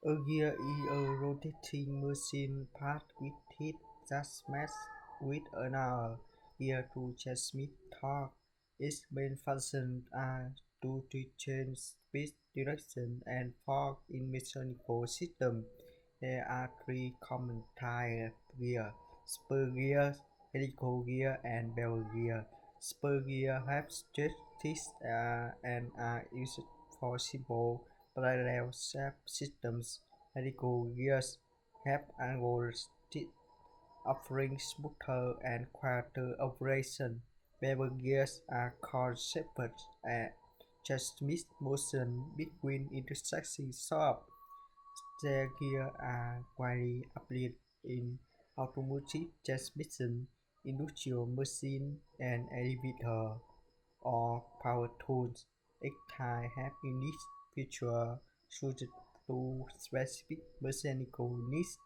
A gear is a rotating machine part with teeth that smash with another gear to transmit torque. Its main functions are to change speed, direction, and force in mechanical systems. There are three common types of gear: spur gear, helical gear, and bevel gear. Spur gear have straight teeth and are used for simple parallel shaft systems. Helical gears have angled teeth, offering smoother and quieter operation. Bevel gears are cone-shaped and transmit motion between intersecting shafts. Their gears are widely applied in automotive transmission, industrial machines, and elevator or power tools. Each type has unique features suited to specific mechanical needs.